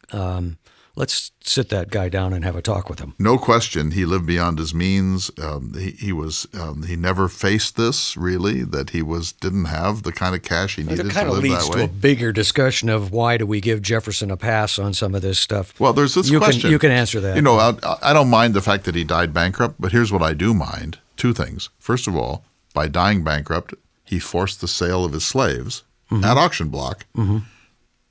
let's sit that guy down and have a talk with him. No question, he lived beyond his means. He never faced this, really, that he didn't have the kind of cash he needed to live that way. It kind of leads to a bigger discussion of why do we give Jefferson a pass on some of this stuff. Well, there's this question. You can answer that. I don't mind the fact that he died bankrupt, but here's what I do mind. 2 things. First of all, by dying bankrupt, he forced the sale of his slaves at auction block. Mm-hmm.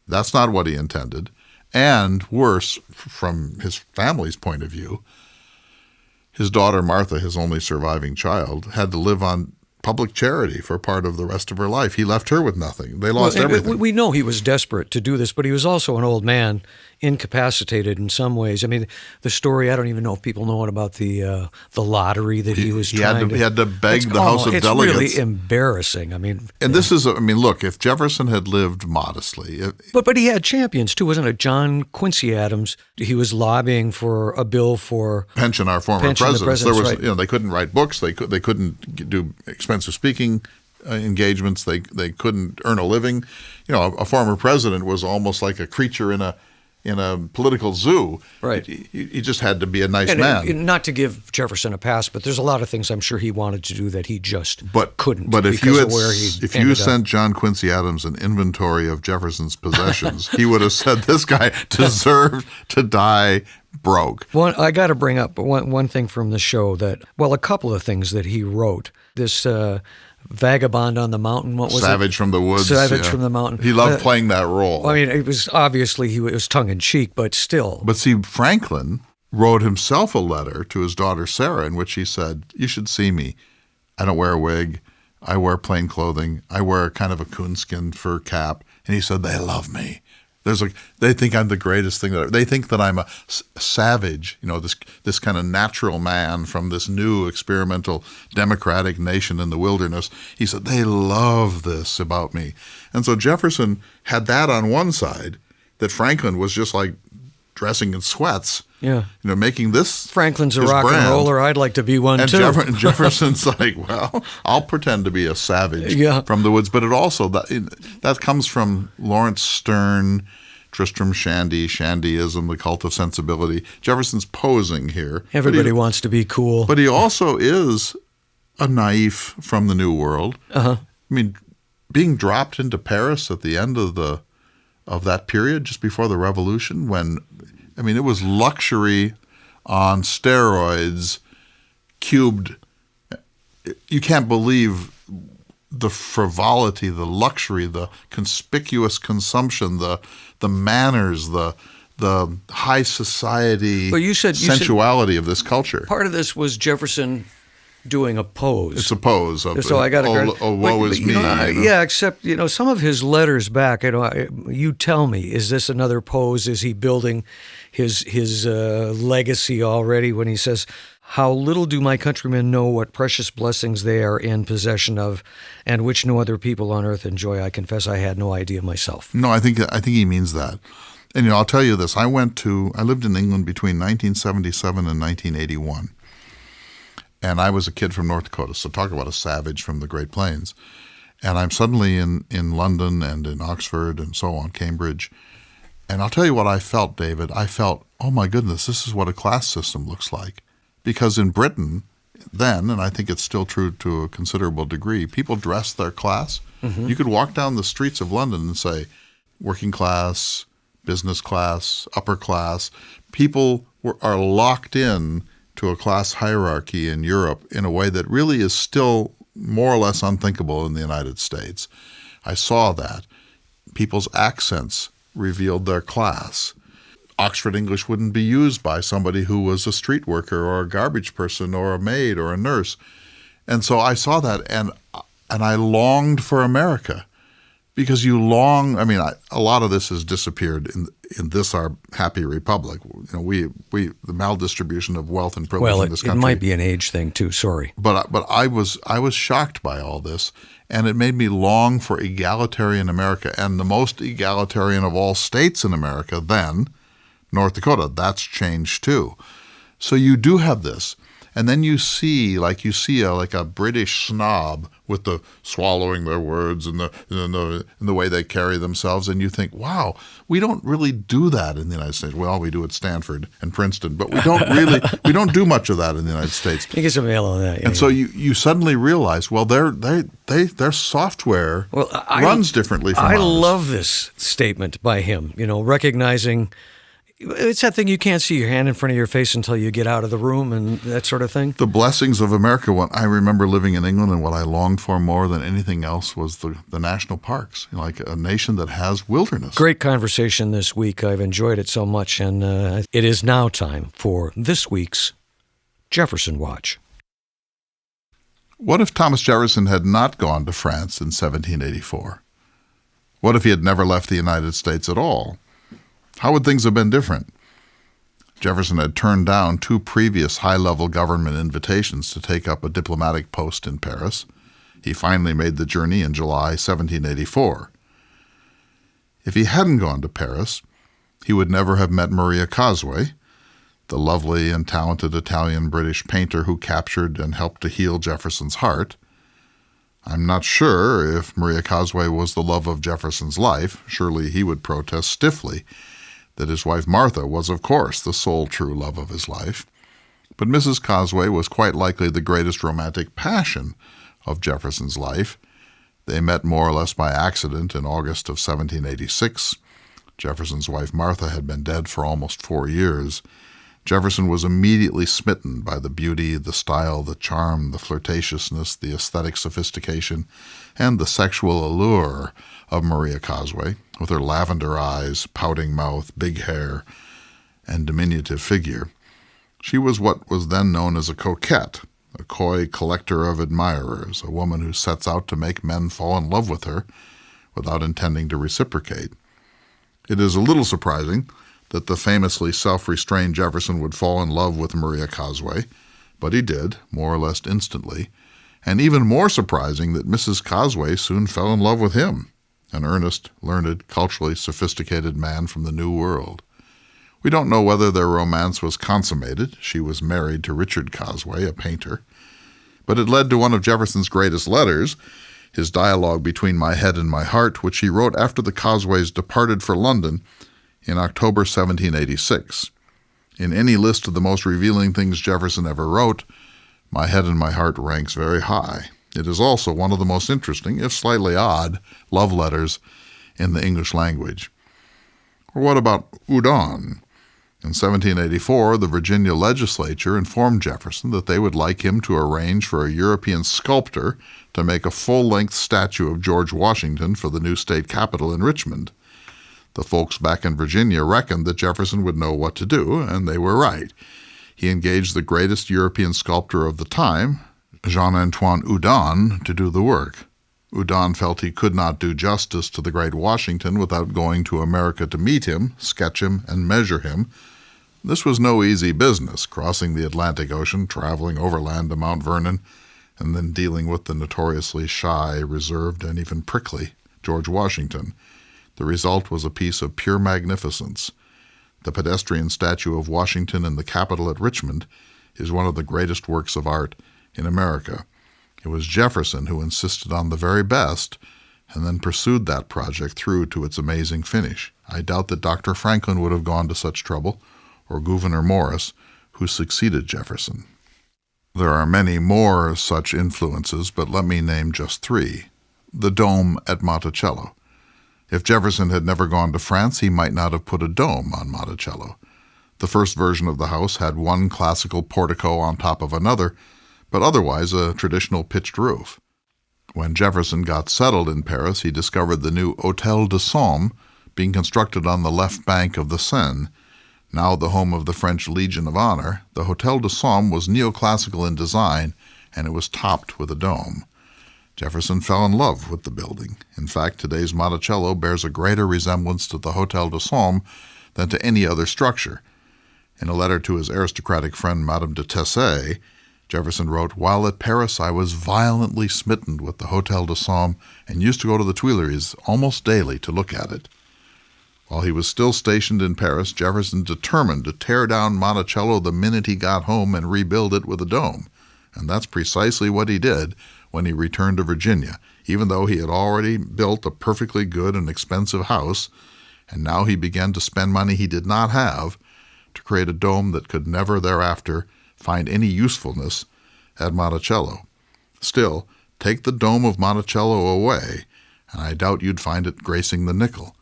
That's not what he intended. And worse, from his family's point of view, his daughter Martha, his only surviving child, had to live on public charity for part of the rest of her life. He left her with nothing. They lost everything. We know he was desperate to do this, but he was also an old man, incapacitated in some ways. I mean, the story, I don't even know if people know it about the lottery that he was trying to... He had to beg the House of Delegates. It's really embarrassing. I mean... And this is, look, if Jefferson had lived modestly... But he had champions, too, wasn't it? John Quincy Adams, he was lobbying for a bill for... Pension our former presidents. There was, they couldn't write books. They couldn't do expensive speaking engagements. They couldn't earn a living. A former president was almost like a creature in a political zoo. Right. He just had to be a nice man. And not to give Jefferson a pass, but there's a lot of things I'm sure he wanted to do that he just couldn't. But if you sent John Quincy Adams an inventory of Jefferson's possessions, he would have said this guy deserved to die broke. Well, I got to bring up one thing from the show a couple of things that he wrote. This Vagabond on the Mountain, what was Savage it? from the Woods. Savage from the Mountain. He loved playing that role. I mean, it was obviously it was tongue-in-cheek, but still. But see, Franklin wrote himself a letter to his daughter Sarah in which he said, you should see me. I don't wear a wig. I wear plain clothing. I wear kind of a coonskin fur cap. And he said, they love me. They think I'm the greatest thing they think that I'm a savage, this kind of natural man from this new experimental democratic nation in the wilderness. He said, they love this about me. And so Jefferson had that on one side, that Franklin was just like dressing in sweats. Yeah. Making this Franklin's a his rock brand. and roller. I'd like to be one and too. Jefferson's like, well, I'll pretend to be a savage from the woods. But it also, that comes from Lawrence Stern Tristram Shandy, Shandyism, the cult of sensibility. Jefferson's posing here. Everybody wants to be cool. But he also is a naif from the New World. Uh-huh. I mean, being dropped into Paris at the end of that period, just before the Revolution, when, I mean, it was luxury on steroids, cubed. You can't believe the frivolity, the luxury, the conspicuous consumption, the manners, the high society sensuality of this culture. Part of this was Jefferson doing a pose. It's a pose. So I got to woe is me. Yeah, except, some of his letters back, you tell me, is this another pose? Is he building his legacy already when he says, "How little do my countrymen know what precious blessings they are in possession of, and which no other people on earth enjoy. I confess I had no idea myself." No, I think he means that. And I'll tell you this. I lived in England between 1977 and 1981. And I was a kid from North Dakota, so talk about a savage from the Great Plains. And I'm suddenly in London and in Oxford and so on, Cambridge. And I'll tell you what I felt, David. I felt, oh my goodness, this is what a class system looks like. Because in Britain then, and I think it's still true to a considerable degree, people dressed their class. Mm-hmm. You could walk down the streets of London and say, working class, business class, upper class. People are locked in to a class hierarchy in Europe in a way that really is still more or less unthinkable in the United States. I saw that. People's accents revealed their class. Oxford English wouldn't be used by somebody who was a street worker or a garbage person or a maid or a nurse. And so I saw that, and I longed for America. Because you long, a lot of this has disappeared in this, our happy republic. The maldistribution of wealth and privilege in this country. Well, it might be an age thing too. Sorry, but I was shocked by all this, and it made me long for egalitarian America, and the most egalitarian of all states in America then, North Dakota. That's changed too. So you do have this. And then you see a British snob with the swallowing their words and the way they carry themselves, and you think, wow, we don't really do that in the United States. Well, we do at Stanford and Princeton, but we don't do much of that in the United States. You get some mail on that. So you suddenly realize, well, their software runs differently from ours. I love this statement by him. Recognizing. It's that thing you can't see your hand in front of your face until you get out of the room and that sort of thing. The blessings of America. When I remember living in England, and what I longed for more than anything else was the national parks, like a nation that has wilderness. Great conversation this week. I've enjoyed it so much, and it is now time for this week's Jefferson Watch. What if Thomas Jefferson had not gone to France in 1784? What if he had never left the United States at all? How would things have been different? Jefferson had turned down 2 previous high-level government invitations to take up a diplomatic post in Paris. He finally made the journey in July 1784. If he hadn't gone to Paris, he would never have met Maria Cosway, the lovely and talented Italian-British painter who captured and helped to heal Jefferson's heart. I'm not sure if Maria Cosway was the love of Jefferson's life. Surely he would protest stiffly that his wife Martha was, of course, the sole true love of his life. But Mrs. Cosway was quite likely the greatest romantic passion of Jefferson's life. They met more or less by accident in August of 1786. Jefferson's wife Martha had been dead for almost 4 years. Jefferson was immediately smitten by the beauty, the style, the charm, the flirtatiousness, the aesthetic sophistication, and the sexual allure of Maria Cosway, with her lavender eyes, pouting mouth, big hair, and diminutive figure. She was what was then known as a coquette, a coy collector of admirers, a woman who sets out to make men fall in love with her without intending to reciprocate. It is a little surprising that the famously self-restrained Jefferson would fall in love with Maria Cosway, but he did, more or less instantly, and even more surprising that Mrs. Cosway soon fell in love with him, an earnest, learned, culturally sophisticated man from the New World. We don't know whether their romance was consummated. She was married to Richard Cosway, a painter. But it led to one of Jefferson's greatest letters, his dialogue between my head and my heart, which he wrote after the Cosways departed for London in October 1786. In any list of the most revealing things Jefferson ever wrote, my head and my heart ranks very high. It is also one of the most interesting, if slightly odd, love letters in the English language. Or what about Udon? In 1784, the Virginia legislature informed Jefferson that they would like him to arrange for a European sculptor to make a full-length statue of George Washington for the new state capitol in Richmond. The folks back in Virginia reckoned that Jefferson would know what to do, and they were right. He engaged the greatest European sculptor of the time, Jean-Antoine Udon, to do the work. Udon felt he could not do justice to the great Washington without going to America to meet him, sketch him, and measure him. This was no easy business, crossing the Atlantic Ocean, traveling overland to Mount Vernon, and then dealing with the notoriously shy, reserved, and even prickly George Washington. The result was a piece of pure magnificence. The pedestrian statue of Washington in the Capitol at Richmond is one of the greatest works of art in America. It was Jefferson who insisted on the very best and then pursued that project through to its amazing finish. I doubt that Dr. Franklin would have gone to such trouble, or Gouverneur Morris, who succeeded Jefferson. There are many more such influences, but let me name just three. The dome at Monticello. If Jefferson had never gone to France, he might not have put a dome on Monticello. The first version of the house had one classical portico on top of another, but otherwise a traditional pitched roof. When Jefferson got settled in Paris, he discovered the new Hôtel de Somme being constructed on the left bank of the Seine. Now the home of the French Legion of Honor, the Hôtel de Somme was neoclassical in design, and it was topped with a dome. Jefferson fell in love with the building. In fact, today's Monticello bears a greater resemblance to the Hôtel de Somme than to any other structure. In a letter to his aristocratic friend Madame de Tessé, Jefferson wrote, "While at Paris, I was violently smitten with the Hôtel de Somme and used to go to the Tuileries almost daily to look at it." While he was still stationed in Paris, Jefferson determined to tear down Monticello the minute he got home and rebuild it with a dome. And that's precisely what he did when he returned to Virginia, even though he had already built a perfectly good and expensive house, and now he began to spend money he did not have to create a dome that could never thereafter find any usefulness at Monticello. Still, take the dome of Monticello away, and I doubt you'd find it gracing the nickel.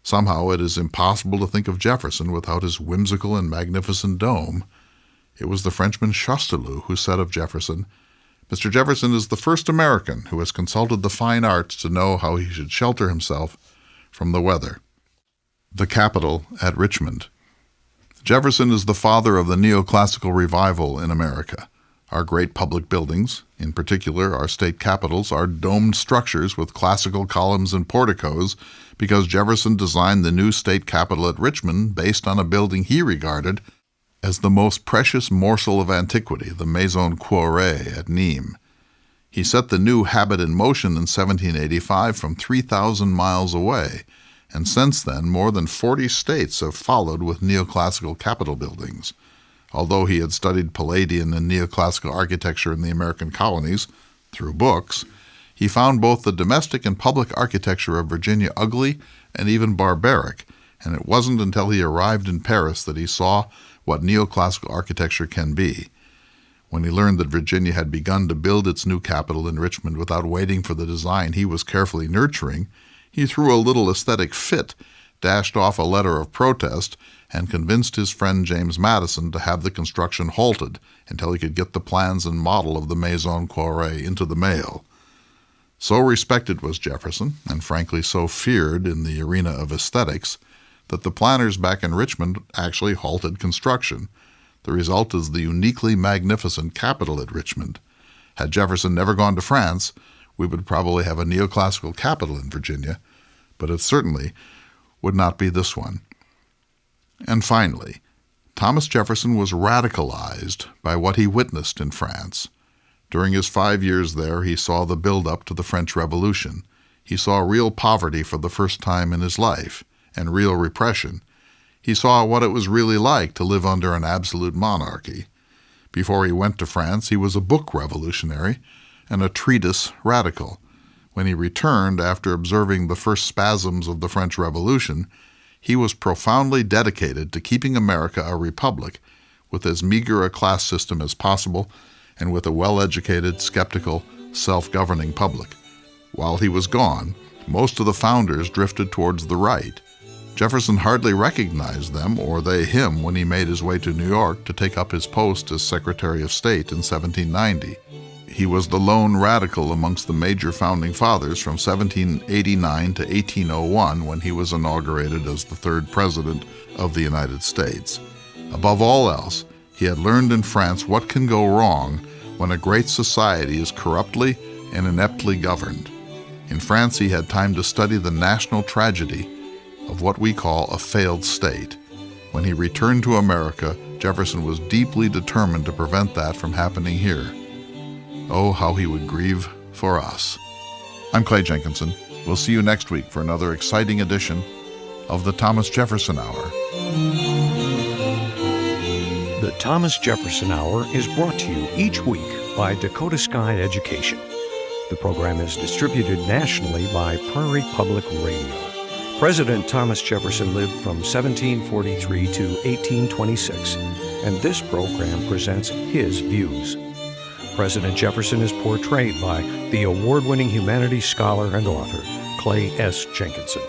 Somehow it is impossible to think of Jefferson without his whimsical and magnificent dome. It was the Frenchman Chastellux who said of Jefferson, "Mr. Jefferson is the first American who has consulted the fine arts to know how he should shelter himself from the weather." The Capitol at Richmond. Jefferson is the father of the neoclassical revival in America. Our great public buildings, in particular our state capitals, are domed structures with classical columns and porticos because Jefferson designed the new state capitol at Richmond based on a building he regarded as the most precious morsel of antiquity, the Maison Quarrée at Nîmes. He set the new habit in motion in 1785 from 3,000 miles away, and since then more than 40 states have followed with neoclassical capitol buildings. Although he had studied Palladian and neoclassical architecture in the American colonies through books, he found both the domestic and public architecture of Virginia ugly and even barbaric, and it wasn't until he arrived in Paris that he saw what neoclassical architecture can be. When he learned that Virginia had begun to build its new capital in Richmond without waiting for the design he was carefully nurturing, he threw a little aesthetic fit, dashed off a letter of protest, and convinced his friend James Madison to have the construction halted until he could get the plans and model of the Maison Quarrée into the mail. So respected was Jefferson, and frankly so feared in the arena of aesthetics, that the planners back in Richmond actually halted construction. The result is the uniquely magnificent Capitol at Richmond. Had Jefferson never gone to France, we would probably have a neoclassical capital in Virginia, but it certainly would not be this one. And finally, Thomas Jefferson was radicalized by what he witnessed in France. During his 5 years there, he saw the build-up to the French Revolution. He saw real poverty for the first time in his life, and real repression. He saw what it was really like to live under an absolute monarchy. Before he went to France, he was a book revolutionary and a treatise radical. When he returned after observing the first spasms of the French Revolution, He was profoundly dedicated to keeping America a republic with as meager a class system as possible and with a well-educated, skeptical, self-governing public. While he was gone, most of the founders drifted towards the right. Jefferson hardly recognized them or they him when he made his way to New York to take up his post as Secretary of State in 1790. He was the lone radical amongst the major founding fathers from 1789 to 1801 when he was inaugurated as the third President of the United States. Above all else, he had learned in France what can go wrong when a great society is corruptly and ineptly governed. In France, he had time to study the national tragedy of what we call a failed state. When he returned to America, Jefferson was deeply determined to prevent that from happening here. Oh, how he would grieve for us. I'm Clay Jenkinson. We'll see you next week for another exciting edition of the Thomas Jefferson Hour. The Thomas Jefferson Hour is brought to you each week by Dakota Sky Education. The program is distributed nationally by Prairie Public Radio. President Thomas Jefferson lived from 1743 to 1826, and this program presents his views. President Jefferson is portrayed by the award-winning humanities scholar and author, Clay S. Jenkinson.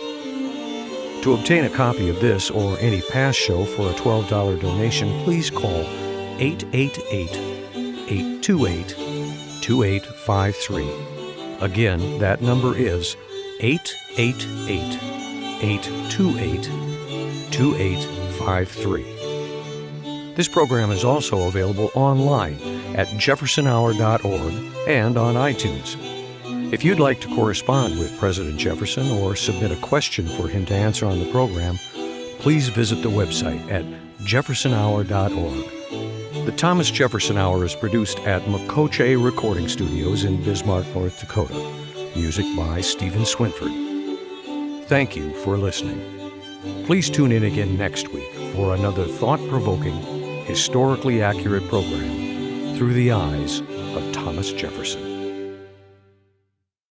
To obtain a copy of this or any past show for a $12 donation, please call 888-828-2853. Again, that number is 888-828-2853. This program is also available online at jeffersonhour.org and on iTunes. If you'd like to correspond with President Jefferson or submit a question for him to answer on the program, please visit the website at jeffersonhour.org. The Thomas Jefferson Hour is produced at Makoche Recording Studios in Bismarck, North Dakota. Music by Stephen Swinford. Thank you for listening. Please tune in again next week for another thought-provoking, historically accurate program through the eyes of Thomas Jefferson.